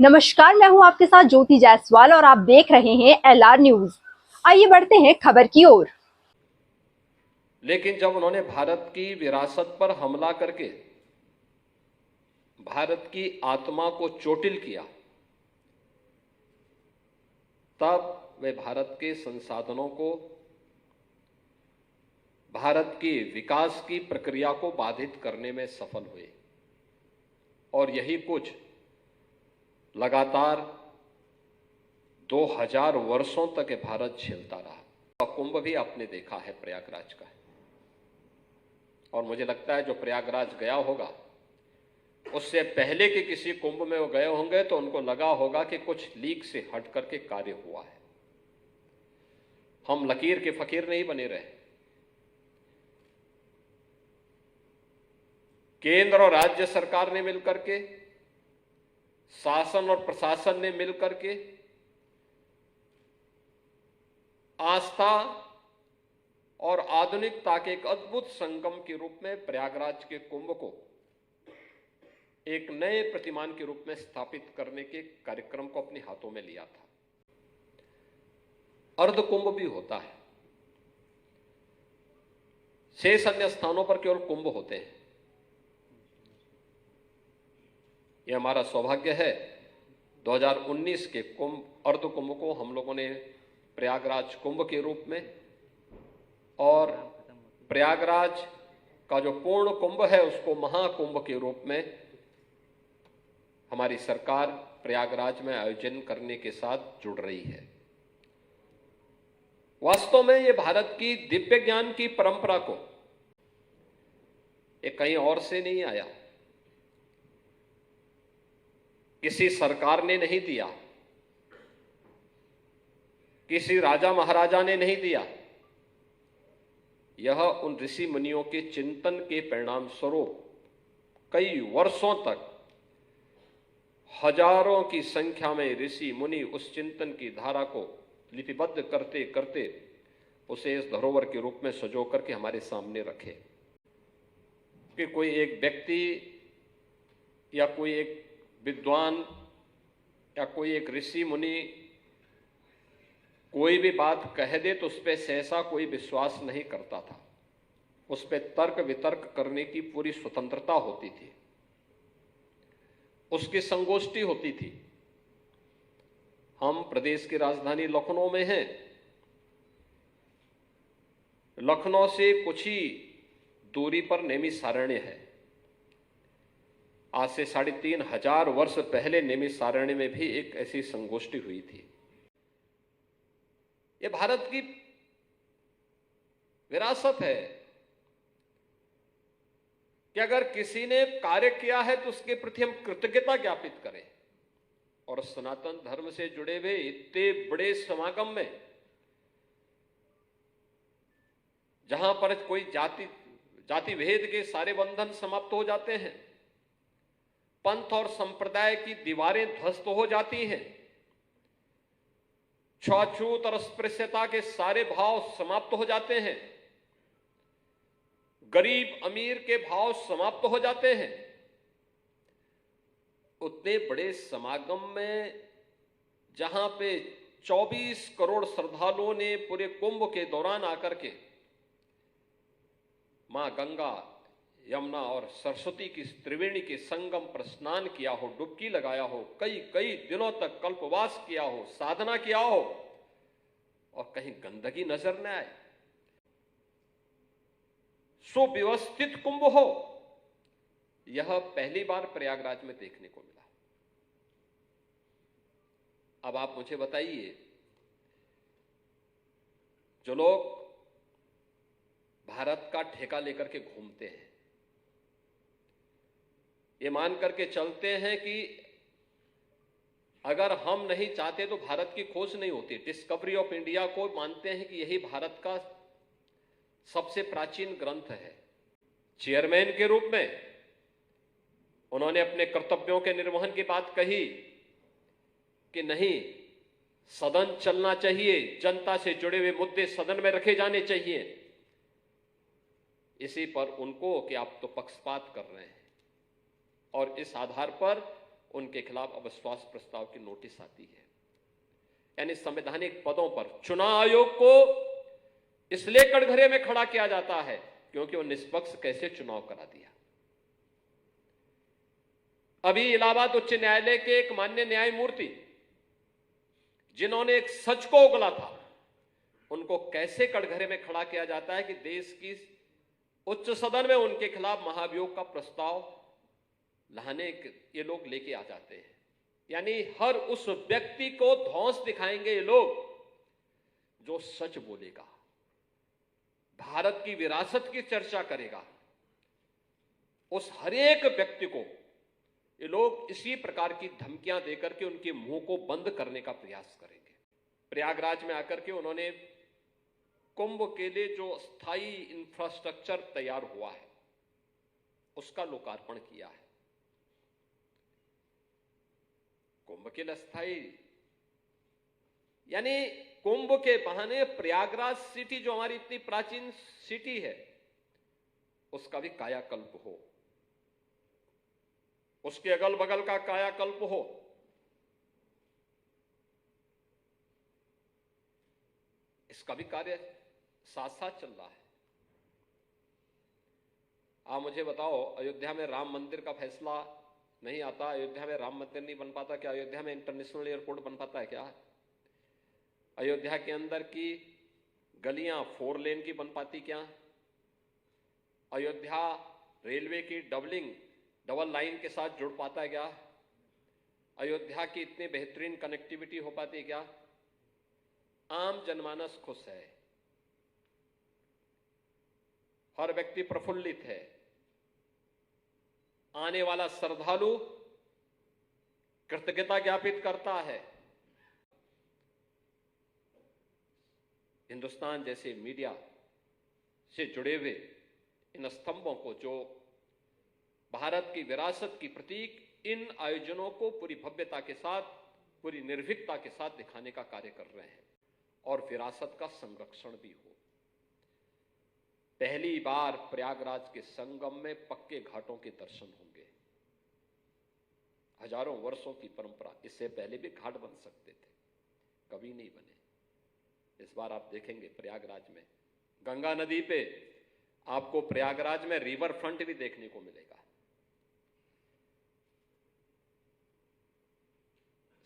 नमस्कार, मैं हूं आपके साथ ज्योति जायसवाल और आप देख रहे हैं एलआर न्यूज। आइए बढ़ते हैं खबर की ओर। लेकिन जब उन्होंने भारत की विरासत पर हमला करके भारत की आत्मा को चोटिल किया, तब वे भारत के संसाधनों को, भारत की विकास की प्रक्रिया को बाधित करने में सफल हुए। और यही कुछ लगातार 2000 वर्षों तक ये भारत झेलता रहा। कुंभ भी आपने देखा है प्रयागराज का, और मुझे लगता है जो प्रयागराज गया होगा उससे पहले के किसी कुंभ में वो गए होंगे तो उनको लगा होगा कि कुछ लीक से हट करके कार्य हुआ है। हम लकीर के फकीर नहीं बने रहे। केंद्र और राज्य सरकार ने मिलकर के, शासन और प्रशासन ने मिलकर के आस्था और आधुनिकता के एक अद्भुत संगम के रूप में प्रयागराज के कुंभ को एक नए प्रतिमान के रूप में स्थापित करने के कार्यक्रम को अपने हाथों में लिया था। अर्ध कुंभ भी होता है, शेष अन्य स्थानों पर केवल कुंभ होते हैं। यह हमारा सौभाग्य है, 2019 के कुंभ, अर्ध कुंभ को हम लोगों ने प्रयागराज कुंभ के रूप में, और प्रयागराज का जो पूर्ण कुंभ है उसको महाकुंभ के रूप में हमारी सरकार प्रयागराज में आयोजन करने के साथ जुड़ रही है। वास्तव में ये भारत की दिव्य ज्ञान की परंपरा को ये कहीं और से नहीं आया, किसी सरकार ने नहीं दिया, किसी राजा महाराजा ने नहीं दिया। यह उन ऋषि मुनियों के चिंतन के परिणाम स्वरूप कई वर्षों तक हजारों की संख्या में ऋषि मुनि उस चिंतन की धारा को लिपिबद्ध करते करते उसे इस धरोहर के रूप में सजो करके हमारे सामने रखे कि कोई एक व्यक्ति या कोई एक विद्वान या कोई एक ऋषि मुनि कोई भी बात कह दे तो उस पर सहसा कोई विश्वास नहीं करता था। उस पर तर्क वितर्क करने की पूरी स्वतंत्रता होती थी, उसकी संगोष्ठी होती थी। हम प्रदेश की राजधानी लखनऊ में हैं। लखनऊ से कुछ ही दूरी पर नैमिषारण्य है। आज से 3500 वर्ष पहले नैमिषारण्य में भी एक ऐसी संगोष्ठी हुई थी। ये भारत की विरासत है कि अगर किसी ने कार्य किया है तो उसके प्रति हम कृतज्ञता ज्ञापित करें। और सनातन धर्म से जुड़े हुए इतने बड़े समागम में, जहां पर कोई जाति भेद के सारे बंधन समाप्त हो जाते हैं, पंथ और संप्रदाय की दीवारें ध्वस्त हो जाती हैं, छूआछूत और अस्पृश्यता के सारे भाव समाप्त हो जाते हैं, गरीब अमीर के भाव समाप्त हो जाते हैं, उतने बड़े समागम में जहां पे 24 करोड़ श्रद्धालुओं ने पूरे कुंभ के दौरान आकर के मां गंगा, यमुना और सरस्वती की त्रिवेणी के संगम पर स्नान किया हो, डुबकी लगाया हो, कई कई दिनों तक कल्पवास किया हो, साधना किया हो, और कहीं गंदगी नजर न आए, सुव्यवस्थित कुंभ हो, यह पहली बार प्रयागराज में देखने को मिला। अब आप मुझे बताइए, जो लोग भारत का ठेका लेकर के घूमते हैं, ये मान करके चलते हैं कि अगर हम नहीं चाहते तो भारत की खोज नहीं होती। डिस्कवरी ऑफ इंडिया को मानते हैं कि यही भारत का सबसे प्राचीन ग्रंथ है। चेयरमैन के रूप में उन्होंने अपने कर्तव्यों के निर्वहन की बात कही कि नहीं, सदन चलना चाहिए, जनता से जुड़े हुए मुद्दे सदन में रखे जाने चाहिए। इसी पर उनको कि आप तो पक्षपात कर रहे हैं, और इस आधार पर उनके खिलाफ अविश्वास प्रस्ताव की नोटिस आती है। यानी संवैधानिक पदों पर चुनाव आयोग को इसलिए कटघरे में खड़ा किया जाता है क्योंकि वो निष्पक्ष कैसे चुनाव करा दिया। अभी इलाहाबाद उच्च न्यायालय के एक माननीय न्यायमूर्ति जिन्होंने एक सच को उगला था, उनको कैसे कटघरे में खड़ा किया जाता है कि देश की उच्च सदन में उनके खिलाफ महाभियोग का प्रस्ताव लाने ये लोग लेके आ जाते हैं। यानी हर उस व्यक्ति को धौंस दिखाएंगे ये लोग जो सच बोलेगा, भारत की विरासत की चर्चा करेगा। उस हरेक व्यक्ति को ये लोग इसी प्रकार की धमकियां देकर के उनके मुंह को बंद करने का प्रयास करेंगे। प्रयागराज में आकर के उन्होंने कुंभ के लिए जो स्थायी इंफ्रास्ट्रक्चर तैयार हुआ है उसका लोकार्पण किया है। कुंभ के लिए स्थायी, यानी कुंभ के बहाने प्रयागराज सिटी जो हमारी इतनी प्राचीन सिटी है उसका भी कायाकल्प हो, उसके अगल बगल का कायाकल्प हो। इसका भी कार्य साथ साथ चल रहा है। आप मुझे बताओ, अयोध्या में राम मंदिर का फैसला नहीं आता, अयोध्या में राम मंदिर नहीं बन पाता, क्या अयोध्या में इंटरनेशनल एयरपोर्ट बन पाता है क्या? अयोध्या के अंदर की गलियां 4 लेन की बन पाती क्या? अयोध्या रेलवे की डबल लाइन के साथ जुड़ पाता है क्या? अयोध्या की इतनी बेहतरीन कनेक्टिविटी हो पाती है क्या? आम जनमानस खुश है, हर व्यक्ति प्रफुल्लित है, आने वाला श्रद्धालु कृतज्ञता ज्ञापित करता है। हिंदुस्तान जैसे मीडिया से जुड़े हुए इन स्तंभों को, जो भारत की विरासत की प्रतीक, इन आयोजनों को पूरी भव्यता के साथ, पूरी निर्भीकता के साथ दिखाने का कार्य कर रहे हैं और विरासत का संरक्षण भी हो। पहली बार प्रयागराज के संगम में पक्के घाटों के दर्शन होंगे। हजारों वर्षों की परंपरा, इससे पहले भी घाट बन सकते थे, कभी नहीं बने। इस बार आप देखेंगे प्रयागराज में गंगा नदी पे आपको प्रयागराज में रिवर फ्रंट भी देखने को मिलेगा।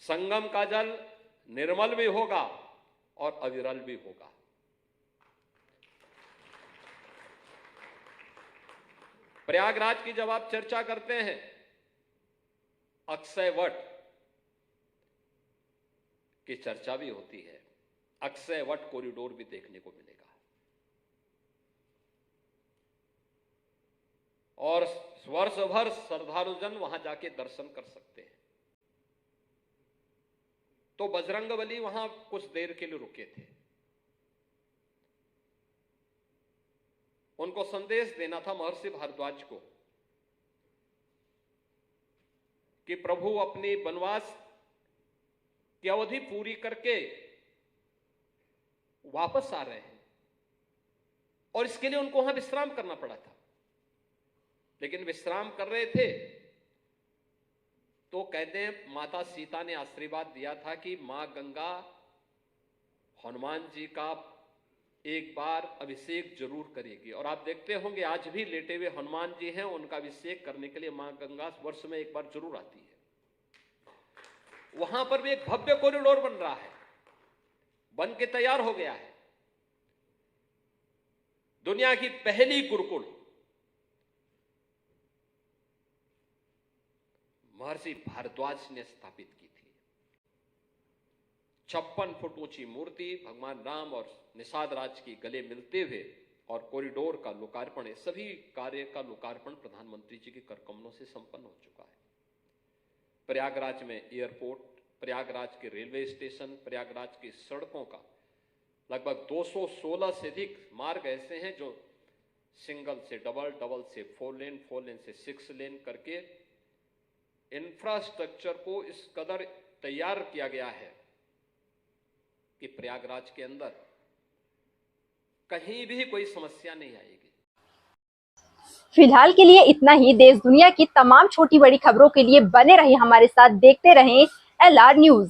संगम का जल निर्मल भी होगा और अविरल भी होगा। प्रयागराज की जब आप चर्चा करते हैं, अक्षय वट की चर्चा भी होती है, अक्षय वट कॉरिडोर भी देखने को मिलेगा और वर्ष भर श्रद्धालुजन वहां जाके दर्शन कर सकते हैं। तो बजरंगबली वहां कुछ देर के लिए रुके थे, उनको संदेश देना था महर्षि भारद्वाज को कि प्रभु अपनी वनवास की अवधि पूरी करके वापस आ रहे हैं और इसके लिए उनको वहां विश्राम करना पड़ा था। लेकिन विश्राम कर रहे थे तो कहते हैं माता सीता ने आशीर्वाद दिया था कि मां गंगा हनुमान जी का एक बार अभिषेक जरूर करेगी। और आप देखते होंगे आज भी लेटे हुए हनुमान जी हैं, उनका अभिषेक करने के लिए मां गंगा वर्ष में एक बार जरूर आती है। वहां पर भी एक भव्य कॉरिडोर बन रहा है, बन के तैयार हो गया है। दुनिया की पहली गुरुकुल महर्षि भारद्वाज ने स्थापित की थी। 56 फुट ऊंची मूर्ति भगवान राम और निषाद राज की गले मिलते हुए और कॉरिडोर का लोकार्पण, सभी कार्य का लोकार्पण प्रधानमंत्री जी के कर कमलों से संपन्न हो चुका है। प्रयागराज में एयरपोर्ट, प्रयागराज के रेलवे स्टेशन, प्रयागराज की सड़कों का लगभग 216 से अधिक मार्ग ऐसे हैं जो सिंगल से डबल, डबल से 4 लेन, 4 लेन से 6 लेन करके इंफ्रास्ट्रक्चर को इस कदर तैयार किया गया है कि प्रयागराज के अंदर कहीं भी कोई समस्या नहीं आएगी। फिलहाल के लिए इतना ही। देश दुनिया की तमाम छोटी बड़ी खबरों के लिए बने रहिए हमारे साथ, देखते रहें LR न्यूज।